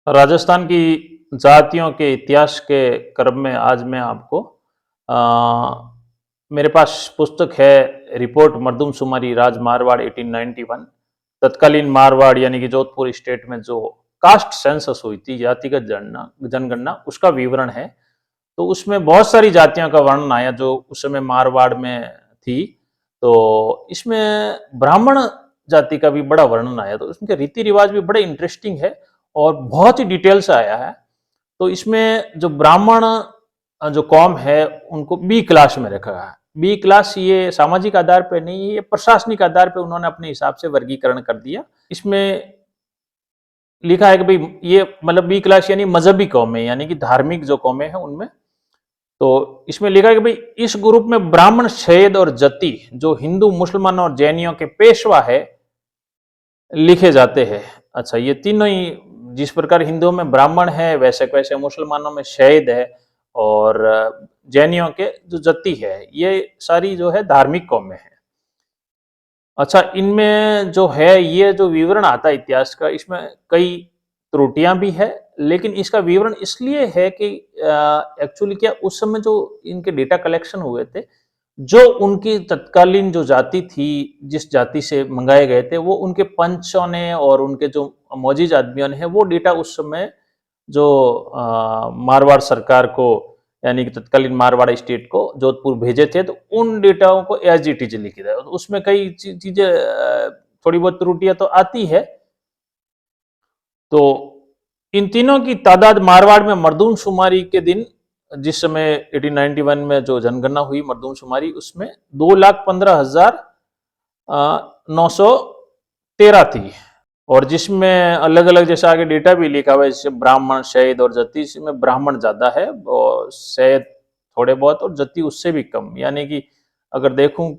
राजस्थान की जातियों के इतिहास के क्रम में आज मैं आपको मेरे पास पुस्तक है रिपोर्ट मर्दुम शुमारी राज मारवाड़ 1891। तत्कालीन मारवाड़ यानी कि जोधपुर स्टेट में जो कास्ट सेंसस हुई थी, जातिगत जनगणना, उसका विवरण है। तो उसमें बहुत सारी जातियों का वर्णन आया जो उस समय मारवाड़ में थी। तो इसमें ब्राह्मण जाति का भी बड़ा वर्णन आया, तो उसके रीति रिवाज भी बड़े इंटरेस्टिंग है और बहुत ही डिटेल से आया है। तो इसमें जो ब्राह्मण जो कौम है उनको बी क्लास में रखा है। बी क्लास ये सामाजिक आधार पर नहीं, ये प्रशासनिक आधार पर उन्होंने अपने हिसाब से वर्गीकरण कर दिया। इसमें लिखा है कि भाई ये मतलब बी क्लास यानी मजहबी कौमें, यानी कि धार्मिक जो कौमें हैं उनमें। तो इसमें लिखा है कि भाई इस ग्रुप में ब्राह्मण, शैद और जति जो हिंदू, मुसलमानों और जैनियों के पेशवा है लिखे जाते हैं। अच्छा, ये तीनों ही, जिस प्रकार हिंदुओं में ब्राह्मण है वैसे वैसे मुसलमानों में शैद है और जैनियों के जो जति है, ये सारी जो है धार्मिक कौमें हैं। अच्छा, इनमें जो है ये जो विवरण आता है इतिहास का, इसमें कई त्रुटियां भी है, लेकिन इसका विवरण इसलिए है कि एक्चुअली क्या उस समय जो इनके डेटा कलेक्शन हुए थे, जो उनकी तत्कालीन जो जाति थी, जिस जाति से मंगाए गए थे, वो उनके पंचों ने और उनके जो मौजूद आदमियों ने है वो डेटा उस समय जो मारवाड़ सरकार को, यानी कि तत्कालीन मारवाड़ स्टेट को जोधपुर भेजे थे, तो उन डेटाओं को एज इट इज लिखी है। उसमें कई चीजें थोड़ी बहुत त्रुटियां तो आती है। तो इन तीनों की तादाद मारवाड़ में मर्दूम शुमारी के दिन, जिस समय 1891 में जो जनगणना हुई मर्दूम शुमारी, उसमें 2,15,913 थी। और जिसमें अलग अलग जैसा आगे डेटा भी लिखा हुआ है, जैसे ब्राह्मण, शैद और जति। इसमें ब्राह्मण ज्यादा है और शैद थोड़े बहुत और जति उससे भी कम। यानी कि अगर देखूं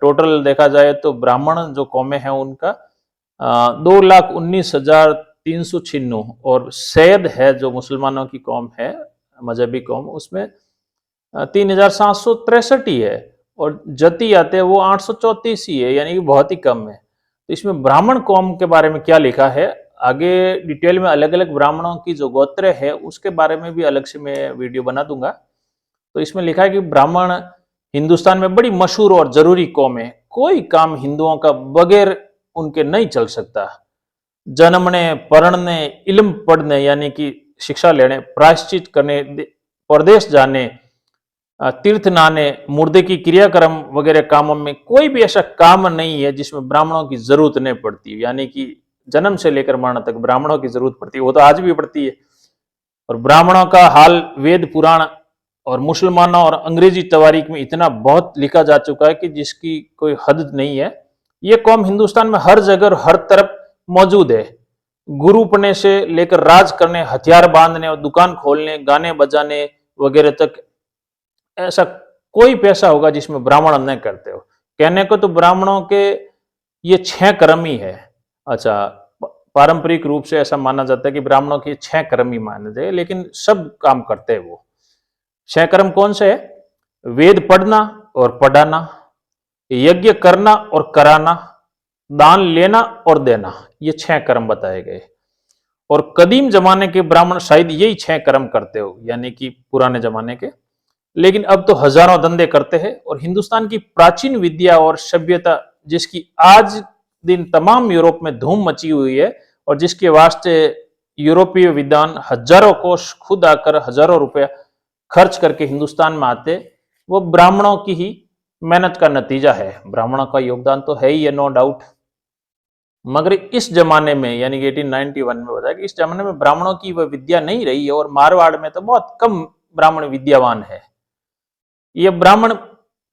टोटल देखा जाए तो ब्राह्मण जो कौमें हैं उनका 2,19,396, और शैद है जो मुसलमानों की कौम है, मजहबी कौम, उसमें 3,763 ही है। और जति आते हैं वो 834 ही है, यानी कि बहुत ही कम है। तो इसमें ब्राह्मण कौम के बारे में क्या लिखा है, आगे डिटेल में अलग अलग ब्राह्मणों की जो गोत्र है उसके बारे में भी अलग से मैं वीडियो बना दूंगा। तो इसमें लिखा है कि ब्राह्मण हिंदुस्तान में बड़ी मशहूर और जरूरी कौम है, कोई काम हिंदुओं का बगैर उनके नहीं चल सकता। जन्मने, पढ़ने, इल्म पढ़ने यानी कि शिक्षा लेने, प्रायश्चित करने, परदेश जाने, तीर्थ नहाने, मुर्दे की क्रियाक्रम वगैरह कामों में कोई भी ऐसा काम नहीं है जिसमें ब्राह्मणों की जरूरत नहीं पड़ती। यानी कि जन्म से लेकर मरण तक ब्राह्मणों की जरूरत पड़ती है, वो तो आज भी पड़ती है। और ब्राह्मणों का हाल वेद पुराण और मुसलमानों और अंग्रेजी तवारीख में इतना बहुत लिखा जा चुका है कि जिसकी कोई हद नहीं है। ये कौम हिंदुस्तान में हर जगह और हर तरफ मौजूद है। गुरु पने से लेकर राज करने, हथियार बांधने और दुकान खोलने, गाने बजाने वगैरह तक ऐसा कोई पैसा होगा जिसमें ब्राह्मण न करते हो। कहने को तो ब्राह्मणों के ये 6 कर्म ही है। अच्छा, पारंपरिक रूप से ऐसा माना जाता है कि ब्राह्मणों के 6 कर्म ही माने जाए, लेकिन सब काम करते हैं वो। 6 कर्म कौन से है? वेद पढ़ना और पढ़ाना, यज्ञ करना और कराना, दान लेना और देना, ये 6 कर्म बताए गए। और कदीम जमाने के ब्राह्मण शायद यही 6 कर्म करते हो, यानी कि पुराने जमाने के। लेकिन अब तो हजारों धंधे करते हैं। और हिंदुस्तान की प्राचीन विद्या और सभ्यता, जिसकी आज दिन तमाम यूरोप में धूम मची हुई है और जिसके वास्ते यूरोपीय विद्वान हजारों कोष खुद आकर हजारों रुपया खर्च करके हिंदुस्तान में आते, वो ब्राह्मणों की ही मेहनत का नतीजा है। ब्राह्मणों का योगदान तो है ही है, नो डाउट। मगर इस जमाने में, यानी कि 1891 में बताया कि इस जमाने में ब्राह्मणों की वह विद्या नहीं रही है, और मारवाड़ में तो बहुत कम ब्राह्मण विद्यावान है। ये ब्राह्मण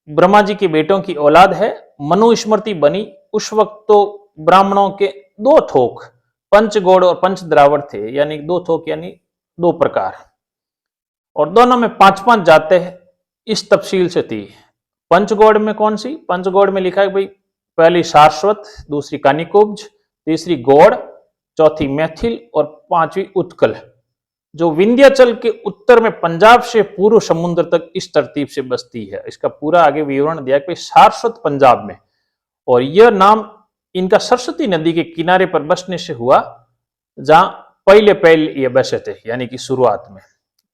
ब्रह्मा जी के बेटों की औलाद है। मनुस्मृति बनी उस वक्त तो ब्राह्मणों के 2 थोक, पंचगौड़ और पंचद्रावड़ थे, यानी 2 थोक यानी 2 प्रकार, और दोनों में 5-5 जातें इस तफसील से थी। पंचगौड़ में कौन सी? पंचगौड़ में लिखा है भाई, पहली सारस्वत, दूसरी कानिकुब्ज, तीसरी गौड़, चौथी मैथिल और 5वीं उत्कल, जो विंध्याचल के उत्तर में पंजाब से पूर्व समुद्र तक इस तरतीब से बसती है। इसका पूरा आगे विवरण दिया कि सारस्वत पंजाब में, और यह नाम इनका सरस्वती नदी के किनारे पर बसने से हुआ, जहां पहले पहले ये बसे थे, यानी कि शुरुआत में।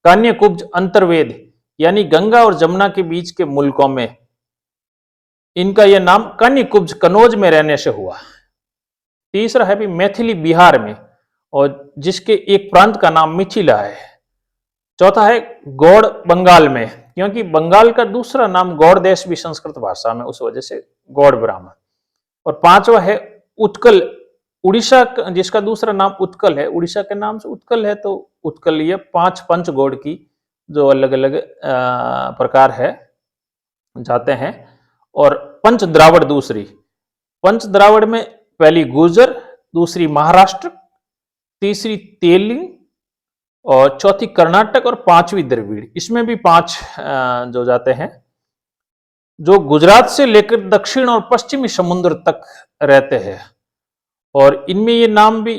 कान्यकुब्ज अंतर्वेद यानी गंगा और जमुना के बीच के मुल्कों में इनका यह नाम कान्यकुब्ज कनौज में रहने से हुआ। तीसरा है भी मैथिली बिहार में, और जिसके एक प्रांत का नाम मिथिला है। चौथा है गौड़ बंगाल में, क्योंकि बंगाल का दूसरा नाम गौड़ देश भी संस्कृत भाषा में, उस वजह से गौड़ ब्राह्मण। और पांचवा है उत्कल, उड़ीसा, जिसका दूसरा नाम उत्कल है, उड़ीसा के नाम से उत्कल है, तो उत्कल ये 5 पंच गौड़ की जो अलग अलग प्रकार है जाते हैं। और पंच द्रावड़ दूसरी, पंच द्रावड़ में पहली गुर्जर, दूसरी महाराष्ट्र, तीसरी तेलिंग, और चौथी कर्नाटक, और पांचवी द्रविड़। इसमें भी 5 जो जाते हैं, जो गुजरात से लेकर दक्षिण और पश्चिमी समुद्र तक रहते हैं। और इनमें ये नाम भी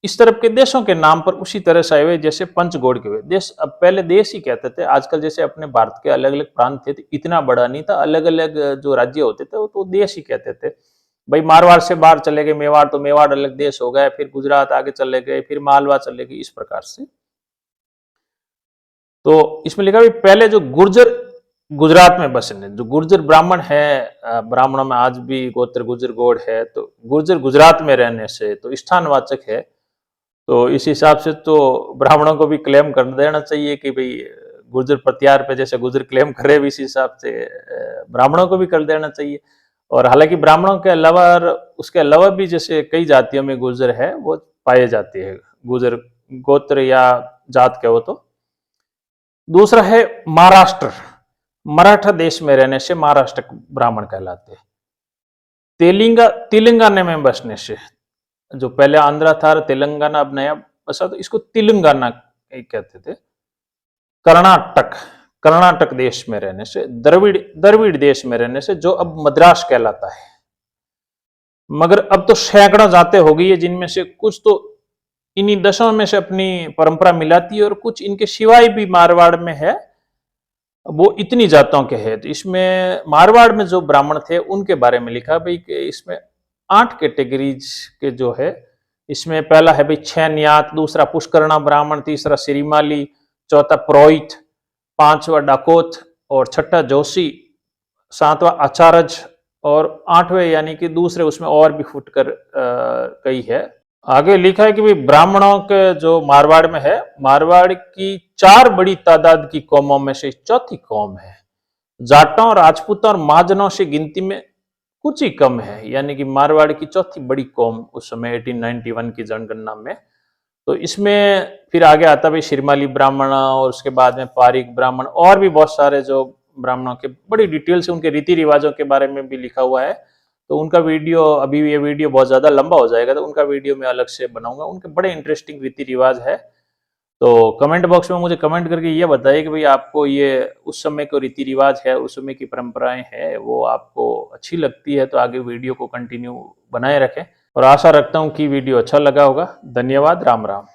इस तरफ के देशों के नाम पर उसी तरह से आए हुए जैसे पंचगौड़ के हुए देश। अब पहले देश ही कहते थे, आजकल जैसे अपने भारत के अलग अलग प्रांत थे, तो इतना बड़ा नहीं था, अलग अलग जो राज्य होते थे वो तो देश ही कहते थे। भाई मारवाड़ से बाहर चले गए मेवाड़, तो मेवाड़ अलग देश हो गए, फिर गुजरात आगे चले गए, फिर मालवा चले गए, इस प्रकार से। तो इसमें लिखा भी पहले जो गुर्जर गुजरात में बसे, जो गुर्जर ब्राह्मण है, ब्राह्मणों में आज भी गोत्र गुर्जर गौड़ है, तो गुर्जर गुजरात में रहने से तो स्थानवाचक है। तो इस हिसाब से तो ब्राह्मणों को भी क्लेम कर देना चाहिए कि भाई गुर्जर प्रत्यार पे जैसे गुर्जर क्लेम करे, इस हिसाब से ब्राह्मणों को भी कर देना चाहिए। और हालांकि ब्राह्मणों के अलावा उसके अलावा भी जैसे कई जातियों में गुर्जर है वो पाए जाते हैं, गुर्जर गोत्र या जात के हो। तो दूसरा है महाराष्ट्र, मराठा देश में रहने से महाराष्ट्र ब्राह्मण कहलाते हैं। तेलंगाना में बसने से, जो पहले आंध्रा था, तेलंगाना अब नया बसा, तो इसको तेलंगाना कहते थे। कर्नाटक देश में रहने से, द्रविड़ देश में रहने से, जो अब मद्रास कहलाता है। मगर अब तो सैकड़ों जातें हो गई है, जिनमें से कुछ तो इन्हीं दशों में से अपनी परंपरा मिलाती है, और कुछ इनके सिवाय भी मारवाड़ में है, वो इतनी जातों के हैं। तो इसमें मारवाड़ में जो ब्राह्मण थे उनके बारे में लिखा भाई कि इसमें 8 कैटेगरीज के जो है, इसमें पहला है भाई छैन्यात, दूसरा पुष्करणा ब्राह्मण, तीसरा श्रीमाली, चौथा पुरोहित, 5वां डाकोत, और 6ठा जोशी, 7वां आचार्य, और 8वें यानी कि दूसरे उसमें और भी फुटकर कई है। आगे लिखा है कि भाई ब्राह्मणों के जो मारवाड़ में है, मारवाड़ की 4 बड़ी तादाद की कौमों में से चौथी कौम है। जाटों, राजपूतों और महाजनों से गिनती में कुछ ही कम है, यानी कि मारवाड़ की चौथी बड़ी कौम उस समय 1891 की जनगणना में। तो इसमें फिर आगे आता भाई शिरमाली ब्राह्मण, और उसके बाद में पारिक ब्राह्मण, और भी बहुत सारे जो ब्राह्मणों के बड़ी डिटेल से उनके रीति रिवाजों के बारे में भी लिखा हुआ है। तो उनका वीडियो, अभी ये वीडियो बहुत ज्यादा लंबा हो जाएगा, तो उनका वीडियो मैं अलग से बनाऊंगा। उनके बड़े इंटरेस्टिंग रीति रिवाज है। तो कमेंट बॉक्स में मुझे कमेंट करके ये बताइए कि भाई आपको ये उस समय के रीति रिवाज है, उस समय की परंपराएं है, वो आपको अच्छी लगती है तो आगे वीडियो को कंटिन्यू बनाए रखें। और आशा रखता हूँ कि वीडियो अच्छा लगा होगा। धन्यवाद। राम राम।